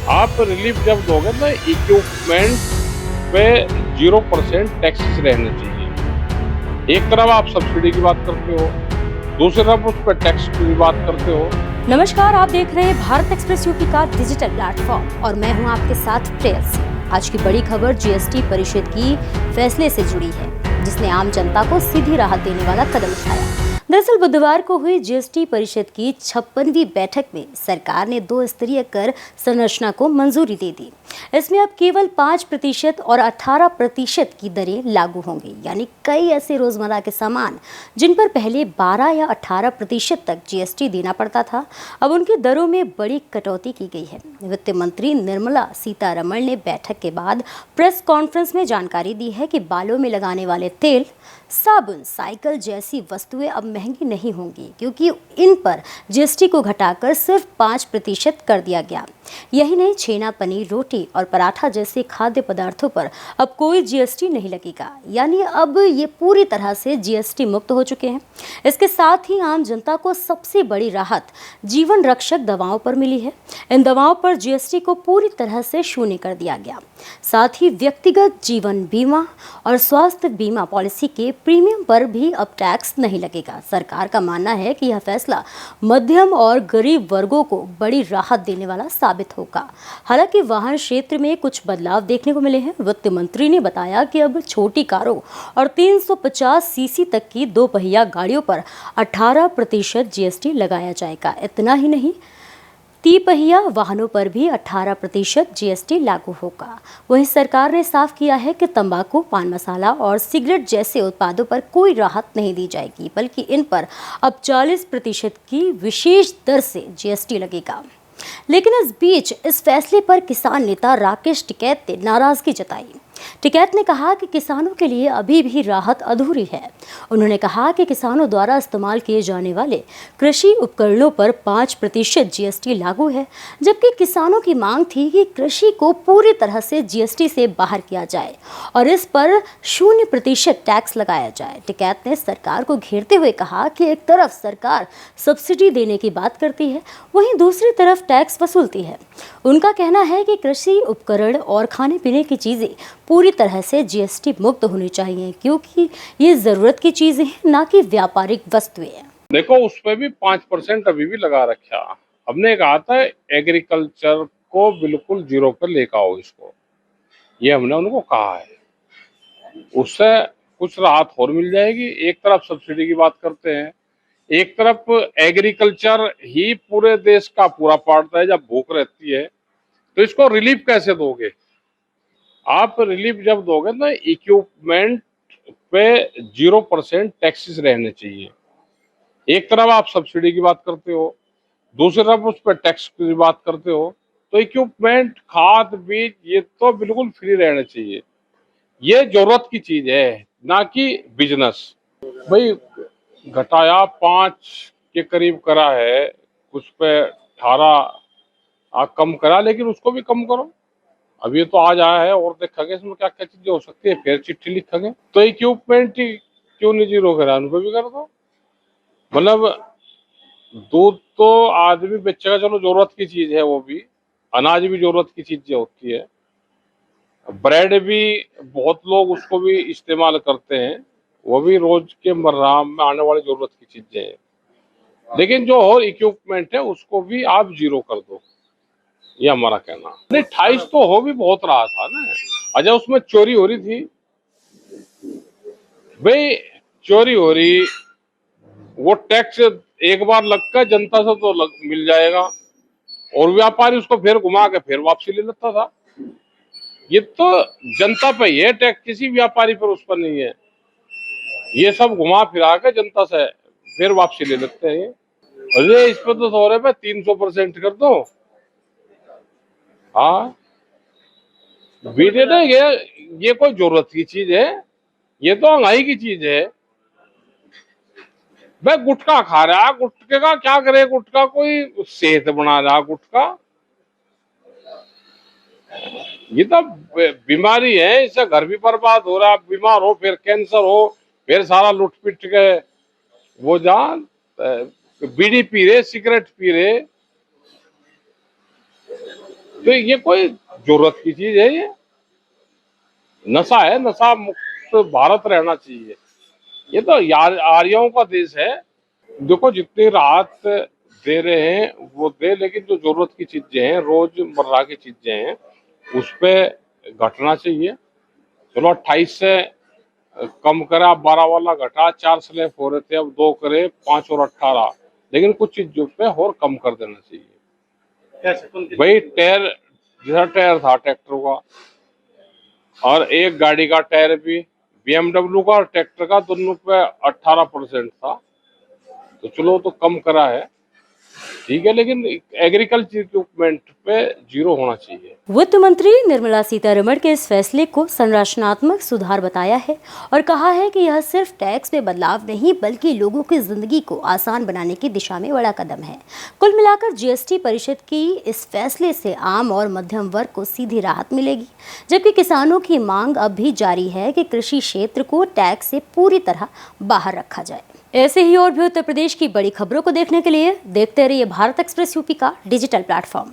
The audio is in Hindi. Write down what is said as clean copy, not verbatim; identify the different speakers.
Speaker 1: आप रिलीफ जब दोगे ना, इक्विपमेंट पे 0% टैक्सेस रहने चाहिए। एक तरफ आप सब्सिडी की बात करते हो, दूसरी तरफ उस पर टैक्स की बात करते हो।
Speaker 2: नमस्कार, आप देख रहे हैं भारत एक्सप्रेस यूपी का डिजिटल प्लेटफॉर्म और मैं हूं आपके साथ प्रेयसी। आज की बड़ी खबर जीएसटी परिषद की फैसले से जुड़ी है, जिसने आम जनता को सीधी राहत देने वाला कदम उठाया। दरअसल बुधवार को हुई जीएसटी परिषद की 56वीं बैठक में सरकार ने 2 स्तरीय कर संरचना को मंजूरी दे दी। इसमें अब केवल 5% और 18% की दरें लागू होंगी, यानी कई ऐसे रोजमर्रा के सामान जिन पर पहले 12 या 18% तक जीएसटी देना पड़ता था, अब उनकी दरों में बड़ी कटौती की गई है। वित्त मंत्री निर्मला सीतारमण ने बैठक के बाद प्रेस कॉन्फ्रेंस में जानकारी दी है कि बालों में लगाने वाले तेल, साबुन, साइकिल जैसी वस्तुएं अब महंगी नहीं होंगी, क्योंकि इन पर जीएसटी को घटाकर सिर्फ 5% कर दिया गया। यही नहीं, छेना, पनीर, रोटी और पराठा जैसे खाद्य पदार्थों पर अब कोई जीएसटी नहीं लगेगा, यानी अब ये पूरी तरह से जीएसटी मुक्त हो चुके हैं। इसके साथ ही आम जनता को सबसे बड़ी राहत जीवन रक्षक दवाओं पर मिली है। इन दवाओं पर जीएसटी को पूरी तरह से शून्य कर दिया गया। साथ ही व्यक्तिगत जीवन बीमा और स्वास्थ्य बीमा पॉलिसी के प्रीमियम पर भी अब टैक्स नहीं लगेगा। सरकार का मानना है कि यह फैसला मध्यम और गरीब वर्गों को बड़ी राहत देने वाला साबित होगा। हालांकि वाहन क्षेत्र में कुछ बदलाव देखने को मिले हैं। वित्त मंत्री ने बताया कि अब छोटी कारों और 350 सीसी तक की 2 पहिया गाड़ियों पर 18% जीएसटी लगाया जाएगा। इतना ही नहीं, 3 पहिया वाहनों पर भी 18% जीएसटी लागू होगा। वहीं सरकार ने साफ किया है कि तंबाकू, पान मसाला और सिगरेट जैसे उत्पादों पर कोई राहत नहीं दी जाएगी, बल्कि इन पर अब 40% की विशेष दर से जीएसटी लगेगा। लेकिन इस बीच इस फैसले पर किसान नेता राकेश टिकैत ने नाराजगी जताई। टिकैत ने कहा कि किसानों के लिए अभी भी राहत अधूरी है। उन्होंने कहा कि किसानों द्वारा इस्तेमाल किए जाने वाले कृषि उपकरणों पर 5% जीएसटी लागू है, जबकि किसानों की मांग थी कि कृषि को पूरी तरह से जीएसटी से बाहर किया जाए और इस पर 0% टैक्स लगाया जाए। टिकैत ने सरकार को घेरते हुए कहा कि एक तरफ सरकार सब्सिडी देने की बात करती है, वहीं दूसरी तरफ टैक्स वसूलती है। उनका कहना है कि कृषि उपकरण और खाने पीने की चीजें पूरी तरह से जीएसटी मुक्त होनी चाहिए, क्योंकि ये जरूरत की चीजें हैं, ना कि व्यापारिक वस्तुएं।
Speaker 1: देखो, उस पर भी 5% अभी भी लगा रखा। हमने कहा था एग्रीकल्चर को बिल्कुल 0 पर लेकर आओ इसको, ये हमने उनको कहा है। उससे कुछ राहत और मिल जाएगी। एक तरफ सब्सिडी की बात करते हैं, एक तरफ एग्रीकल्चर ही पूरे देश का पूरा पार्ट है। जब भूख रहती है तो इसको रिलीफ कैसे दोगे? आप रिलीफ जब दोगे ना, इक्विपमेंट पे 0% टैक्सेस रहने चाहिए। एक तरफ आप सब्सिडी की बात करते हो, दूसरी तरफ उस पर टैक्स की बात करते हो। तो इक्विपमेंट, खाद, बीज, ये तो बिल्कुल फ्री रहने चाहिए। ये जरूरत की चीज है, ना कि बिजनेस। भाई, घटाया 5 के करीब करा है, उस पे 18 कम करा, लेकिन उसको भी कम करो। अब ये तो आज आया है और देखेंगे इसमें क्या क्या चीजें हो सकती है, फिर चिट्ठी लिखेंगे। तो इक्विपमेंट क्यों नहीं 0 करा, उनको भी कर दो। मतलब दूध तो आदमी बेचेगा, चलो जरूरत की चीज है वो भी। अनाज भी जरूरत की चीज होती है। ब्रेड भी बहुत लोग उसको भी इस्तेमाल करते हैं, वो भी रोज के मर्राह में आने वाली जरूरत की चीजें हैं। लेकिन जो और इक्विपमेंट है उसको भी आप 0 कर दो, ये हमारा कहना। नहीं, 28 तो हो भी बहुत रहा था ना। अच्छा, उसमें चोरी हो रही थी भाई, चोरी हो रही, वो टैक्स एक बार लगकर जनता से तो मिल जाएगा, और व्यापारी उसको फिर घुमा के फिर वापसी ले लेता था। ये तो जनता पे ही है टैक्स, किसी व्यापारी पर उस पर नहीं है। ये सब घुमा फिरा के जनता से फिर वापसी ले लेते हैं। अरे इस पर तो 100 पे 300% कर दो। हाँ, बीटे ना, ये कोई जरूरत की चीज है? ये तो महंगाई की चीज है। भाई, गुटखा खा रहा, गुटखे का क्या करे? गुटखा कोई सेहत बना रहा गुटखा? ये तो बीमारी है, इससे घर भी बर्बाद हो रहा। बीमार हो, फिर कैंसर हो, फिर सारा लुट पिट के वो जान बीड़ी पी रहे, सिगरेट पी रहे। तो ये कोई जरूरत की चीज है? ये नशा है, नशा मुक्त भारत रहना चाहिए। ये तो यार आर्यों का देश है। देखो जितनी राहत दे रहे हैं वो दे, लेकिन जो जरूरत की चीजें हैं, रोजमर्रा की चीजें हैं, उस पे घटना चाहिए। चलो 28 से कम करा, 12 वाला घटा, 4 स्लैब हो रहे थे, अब 2 करे, 5 और 18, लेकिन कुछ चीजों पे और कम कर देना चाहिए। भाई टायर, जैसा टायर था ट्रैक्टर का, और एक गाड़ी का टायर भी, BMW का और ट्रैक्टर का, दोनों पे 18% था, तो चलो तो कम करा है, ठीक है, लेकिन एग्रीकल्चर इक्विपमेंट पे 0 होना चाहिए।
Speaker 2: वित्त मंत्री निर्मला सीतारमण के इस फैसले को संरचनात्मक सुधार बताया है और कहा है कि यह सिर्फ टैक्स में बदलाव नहीं बल्कि लोगों की जिंदगी को आसान बनाने की दिशा में बड़ा कदम है। कुल मिलाकर जीएसटी परिषद की इस फैसले से आम और मध्यम वर्ग को सीधी राहत मिलेगी, जबकि किसानों की मांग अब भी जारी है कि कृषि क्षेत्र को टैक्स से पूरी तरह बाहर रखा जाए। ऐसे ही और भी उत्तर प्रदेश की बड़ी खबरों को देखने के लिए देखते रहिए भारत एक्सप्रेस यूपी का डिजिटल प्लेटफॉर्म।